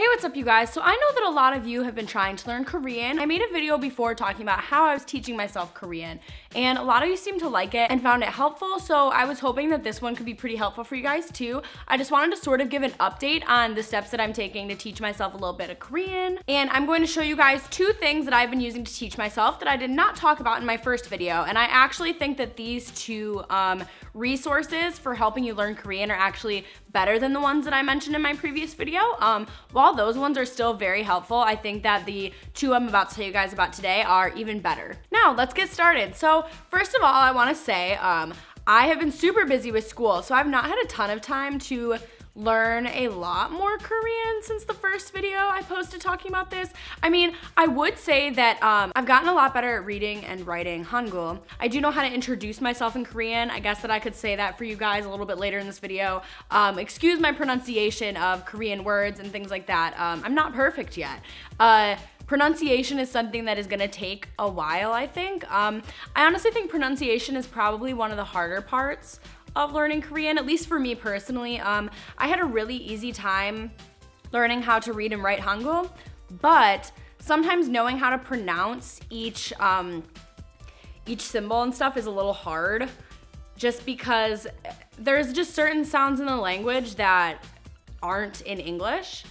Hey, what's up you guys? So I know that a lot of you have been trying to learn Korean. I made a video before talking about how I was teaching myself Korean, and a lot of you seemed to like it and found it helpful, so I was hoping that this one could be pretty helpful for you guys too. I just wanted to sort of give an update on the steps that I'm taking to teach myself a little bit of Korean, and I'm going to show you guys 2 things that I've been using to teach myself that I did not talk about in my first video, and I actually think that these 2 resources for helping you learn Korean are actually better than the ones that I mentioned in my previous video. While those ones are still very helpful, I think that the 2 I'm about to tell you guys about today are even better. Now, let's get started. So, first of all, I wanna say, I have been super busy with school, so I've not had a ton of time to learn a lot more Korean since the first video I posted talking about this. I mean, I would say that I've gotten a lot better at reading and writing Hangul. I do know how to introduce myself in Korean. I guess that I could say that for you guys a little bit later in this video. Excuse my pronunciation of Korean words and things like that. I'm not perfect yet. Pronunciation is something that is gonna take a while, I think. I honestly think pronunciation is probably one of the harder parts of learning Korean, at least for me personally. I had a really easy time learning how to read and write Hangul, but sometimes knowing how to pronounce each symbol and stuff is a little hard, just because there's just certain sounds in the language that aren't in English.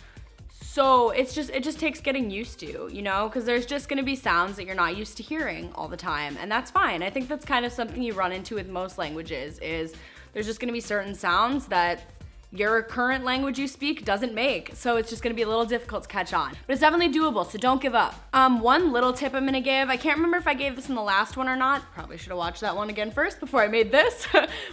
So it just takes getting used to, you know, because there's just gonna be sounds that you're not used to hearing all the time, and that's fine. I think that's kind of something you run into with most languages, is there's just gonna be certain sounds that your current language you speak doesn't make, so it's just gonna be a little difficult to catch on. But it's definitely doable, so don't give up. One little tip I'm gonna give, I can't remember if I gave this in the last one or not, probably should have watched that one again first before I made this,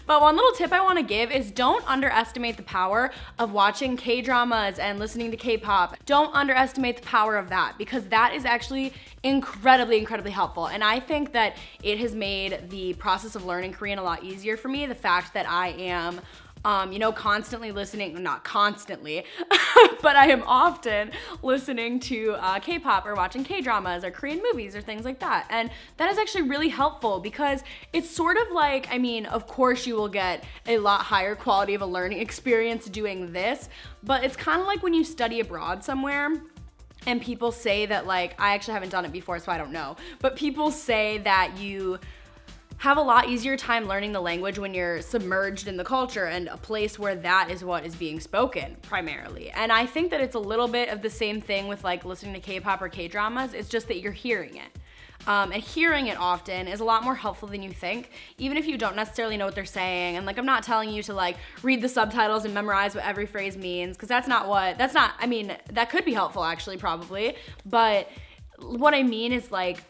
but one little tip I wanna give is don't underestimate the power of watching K-dramas and listening to K-pop. Don't underestimate the power of that, because that is actually incredibly, incredibly helpful, and I think that it has made the process of learning Korean a lot easier for me, the fact that I am you know, constantly listening, not constantly, but I am often listening to K-pop or watching K-dramas or Korean movies or things like that. And that is actually really helpful, because it's sort of like, I mean, of course you will get a lot higher quality of a learning experience doing this, but it's kind of like when you study abroad somewhere and people say that, like, I actually haven't done it before, so I don't know, but people say that you have a lot easier time learning the language when you're submerged in the culture and a place where that is what is being spoken primarily. And I think that it's a little bit of the same thing with like listening to K-pop or K-dramas. It's just that you're hearing it. And hearing it often is a lot more helpful than you think, even if you don't necessarily know what they're saying. And like, I'm not telling you to like read the subtitles and memorize what every phrase means, because I mean, that could be helpful actually, probably. But what I mean is like,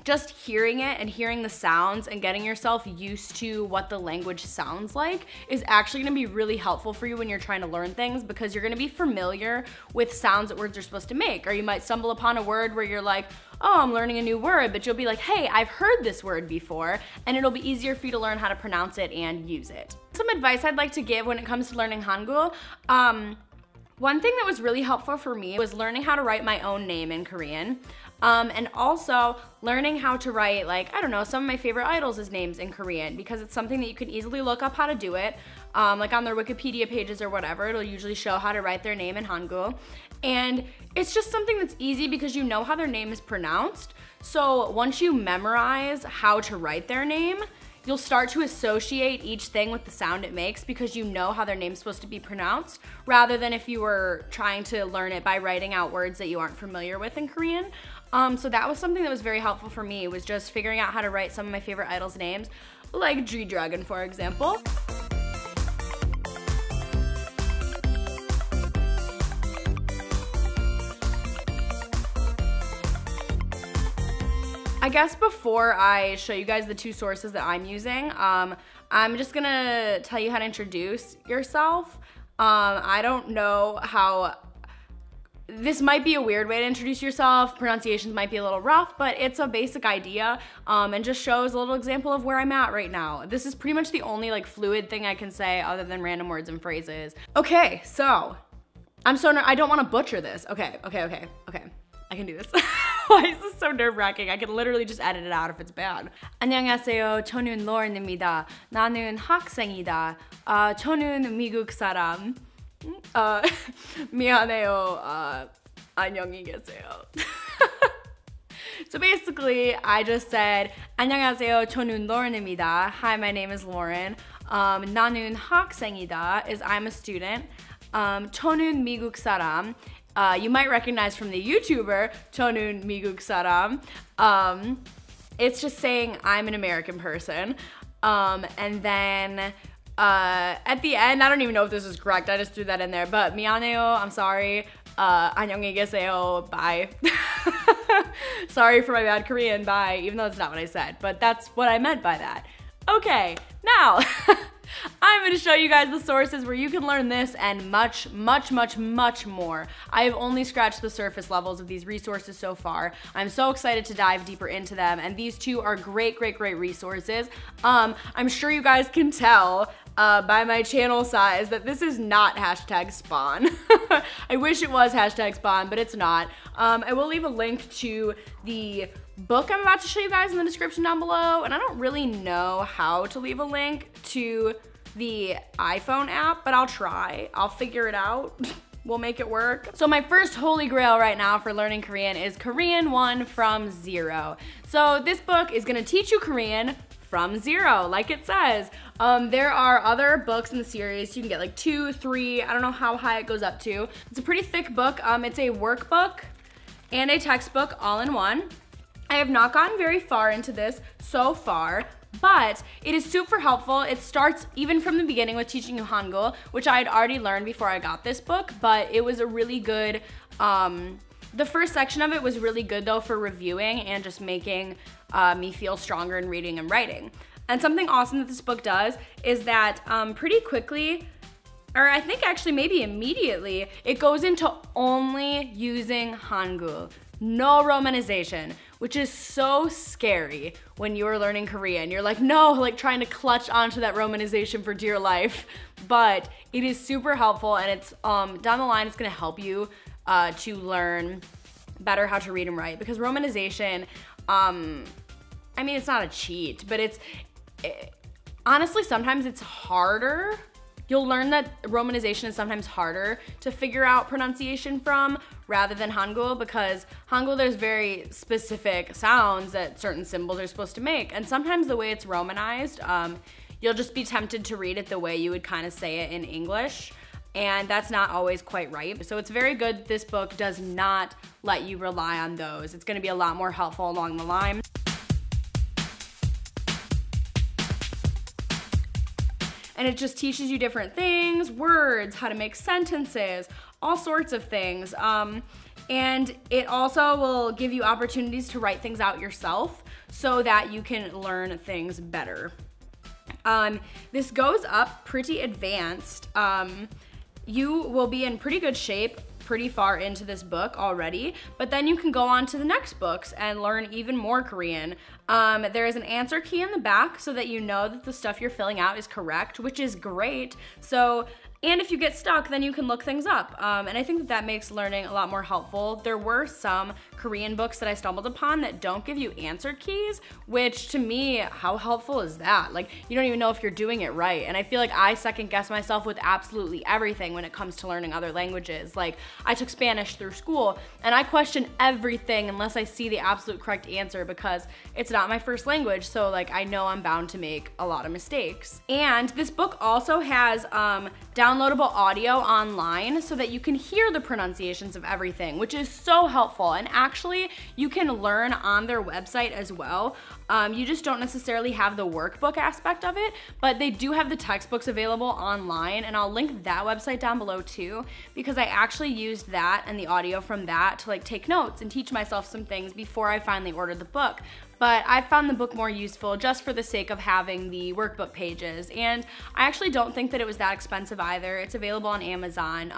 just hearing it and hearing the sounds and getting yourself used to what the language sounds like is actually gonna be really helpful for you when you're trying to learn things, because you're gonna be familiar with sounds that words are supposed to make. Or you might stumble upon a word where you're like, oh, I'm learning a new word, but you'll be like, hey, I've heard this word before, and it'll be easier for you to learn how to pronounce it and use it. Some advice I'd like to give when it comes to learning Hangul, one thing that was really helpful for me was learning how to write my own name in Korean. And also learning how to write, like, I don't know, some of my favorite idols' names in Korean, because it's something that you can easily look up how to do it. Like on their Wikipedia pages or whatever, it'll usually show how to write their name in Hangul. And it's just something that's easy because you know how their name is pronounced. So once you memorize how to write their name, you'll start to associate each thing with the sound it makes, because you know how their name's supposed to be pronounced, rather than if you were trying to learn it by writing out words that you aren't familiar with in Korean. So that was something that was very helpful for me, was just figuring out how to write some of my favorite idols' names, like G-Dragon, for example. I guess before I show you guys the 2 sources that I'm using, I'm just gonna tell you how to introduce yourself. I don't know how, this might be a weird way to introduce yourself, pronunciations might be a little rough, but it's a basic idea, and just shows a little example of where I'm at right now. This is pretty much the only like fluid thing I can say other than random words and phrases. Okay, so, I don't wanna butcher this. Okay. I can do this. Why is this so nerve-wracking? I can literally just edit it out if it's bad. 안녕하세요. 저는 로렌입니다. 나는 학생이다. 저는 미국 사람. 미안해요. 안녕히 계세요. So basically, I just said 안녕하세요. 저는 Lauren입니다. Hi, my name is Lauren. 나는 학생이다 is I'm a student. 저는 미국 사람. You might recognize from the YouTuber 저는 미국 사람. It's just saying I'm an American person. And then at the end, I don't even know if this is correct. I just threw that in there. But 미안해요. I'm sorry. 안녕히 계세요. Bye. Sorry for my bad Korean. Bye. Even though it's not what I said. But that's what I meant by that. Okay. Now, I'm going to show you guys the sources where you can learn this and much, much, much, much more. I have only scratched the surface levels of these resources so far. I'm so excited to dive deeper into them, and these two are great, great, great resources. I'm sure you guys can tell by my channel size that this is not hashtag spawn. I wish it was hashtag spawn, but it's not. I will leave a link to the book I'm about to show you guys in the description down below, and I don't really know how to leave a link to the iPhone app, but I'll try. I'll figure it out. We'll make it work. So my first holy grail right now for learning Korean is Korean 1 from 0. So this book is gonna teach you Korean from 0, like it says. There are other books in the series. You can get like 2, 3, I don't know how high it goes up to. It's a pretty thick book. It's a workbook and a textbook all in one. I have not gotten very far into this so far, but it is super helpful. It starts even from the beginning with teaching you Hangul, which I had already learned before I got this book, but it was a really good, the first section of it was really good though for reviewing and just making me feel stronger in reading and writing. And something awesome that this book does is that pretty quickly, or I think actually maybe immediately, it goes into only using Hangul. No romanization, which is so scary when you're learning Korean. You're like, no, like trying to clutch onto that romanization for dear life. But it is super helpful, and it's down the line, it's gonna help you to learn better how to read and write, because romanization, I mean, it's not a cheat, but honestly, sometimes it's harder. You'll learn that romanization is sometimes harder to figure out pronunciation from rather than Hangul, because Hangul, there's very specific sounds that certain symbols are supposed to make. And sometimes the way it's romanized, you'll just be tempted to read it the way you would kind of say it in English. And that's not always quite right. So it's very good this book does not let you rely on those. It's gonna be a lot more helpful along the line. And it just teaches you different things, words, how to make sentences, all sorts of things. And it also will give you opportunities to write things out yourself so that you can learn things better. This goes up pretty advanced. You will be in pretty good shape pretty far into this book already, but then you can go on to the next books and learn even more Korean. There is an answer key in the back so that you know that the stuff you're filling out is correct, which is great. So, and if you get stuck, then you can look things up. And I think that that makes learning a lot more helpful. There were some Korean books that I stumbled upon that don't give you answer keys, which to me, how helpful is that? Like, you don't even know if you're doing it right. And I feel like I second guess myself with absolutely everything when it comes to learning other languages. Like, I took Spanish through school and I question everything unless I see the absolute correct answer, because it's not my first language. So like, I know I'm bound to make a lot of mistakes. And this book also has downloadable audio online so that you can hear the pronunciations of everything, which is so helpful. And actually, you can learn on their website as well. You just don't necessarily have the workbook aspect of it, but they do have the textbooks available online, and I'll link that website down below too, because I actually used that and the audio from that to like take notes and teach myself some things before I finally ordered the book. But I found the book more useful just for the sake of having the workbook pages. And I actually don't think that it was that expensive either. It's available on Amazon.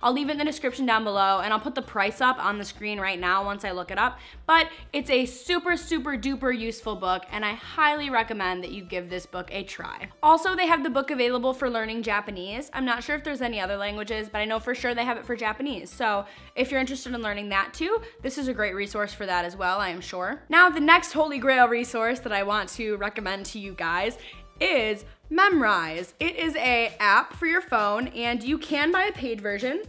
I'll leave it in the description down below, and I'll put the price up on the screen right now once I look it up. But it's a super, super duper useful book, and I highly recommend that you give this book a try. Also, they have the book available for learning Japanese. I'm not sure if there's any other languages, but I know for sure they have it for Japanese. So if you're interested in learning that too, this is a great resource for that as well, I am sure. Now, the next Holy Grail resource that I want to recommend to you guys is Memrise. It is a app for your phone, and you can buy a paid version.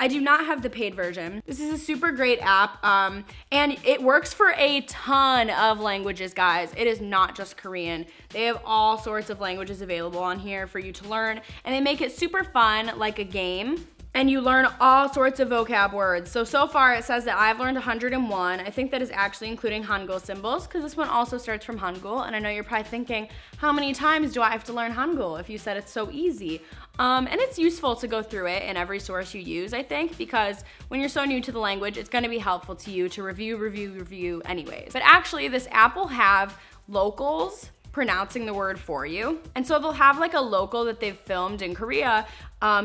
I do not have the paid version. This is a super great app, and it works for a ton of languages, guys. It is not just Korean. They have all sorts of languages available on here for you to learn, and they make it super fun, like a game. And you learn all sorts of vocab words. So far it says that I've learned 101. I think that is actually including Hangul symbols, because this one also starts from Hangul, and I know you're probably thinking, how many times do I have to learn Hangul if you said it's so easy? And it's useful to go through it in every source you use, I think, because when you're so new to the language, it's gonna be helpful to you to review anyways. But actually, this app will have locals pronouncing the word for you. And so they'll have like a local that they've filmed in Korea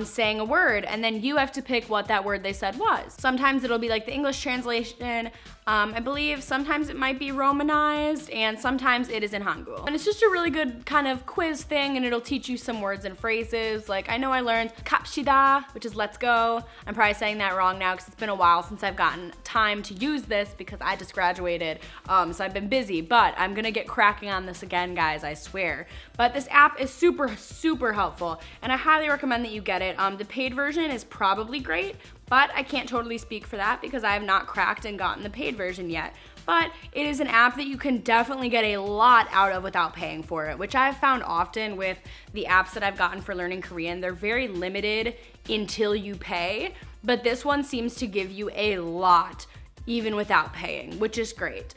saying a word, and then you have to pick what that word they said was. Sometimes it'll be like the English translation, I believe sometimes it might be Romanized, and sometimes it is in Hangul. And it's just a really good kind of quiz thing, and it'll teach you some words and phrases. Like I know I learned 갑시다, which is let's go. I'm probably saying that wrong now because it's been a while since I've gotten time to use this because I just graduated, so I've been busy, but I'm gonna get cracking on this again, guys, I swear. But this app is super, super helpful, and I highly recommend that you get it. The paid version is probably great, but I can't totally speak for that because I have not cracked and gotten the paid version yet. But it is an app that you can definitely get a lot out of without paying for it, which I've found often with the apps that I've gotten for learning Korean. They're very limited until you pay, but this one seems to give you a lot even without paying, which is great.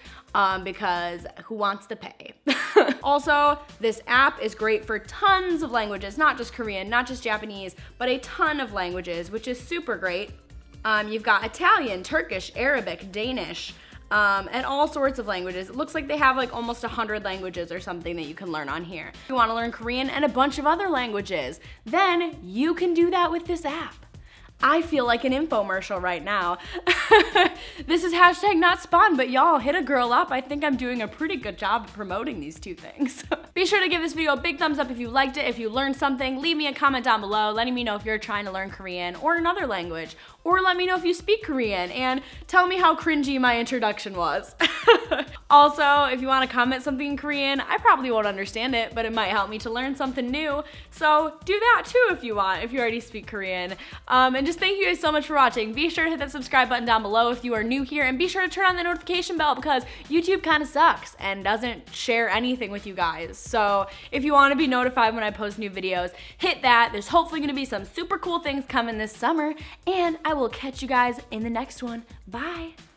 Because who wants to pay? Also, this app is great for tons of languages, not just Korean, not just Japanese, but a ton of languages, which is super great. You've got Italian, Turkish, Arabic, Danish, and all sorts of languages. It looks like they have like almost 100 languages or something that you can learn on here. If you want to learn Korean and a bunch of other languages, then you can do that with this app. I feel like an infomercial right now. This is #NotSpawn, but y'all hit a girl up. I think I'm doing a pretty good job of promoting these two things. Be sure to give this video a big thumbs up if you liked it. If you learned something, leave me a comment down below letting me know if you're trying to learn Korean or another language, or let me know if you speak Korean and tell me how cringy my introduction was. Also, if you want to comment something in Korean, I probably won't understand it, but it might help me to learn something new. So do that too if you want, if you already speak Korean. And just thank you guys so much for watching. Be sure to hit that subscribe button down below if you are new here, and be sure to turn on the notification bell because YouTube kind of sucks and doesn't share anything with you guys. So if you want to be notified when I post new videos, hit that. There's hopefully going to be some super cool things coming this summer, and I will catch you guys in the next one. Bye.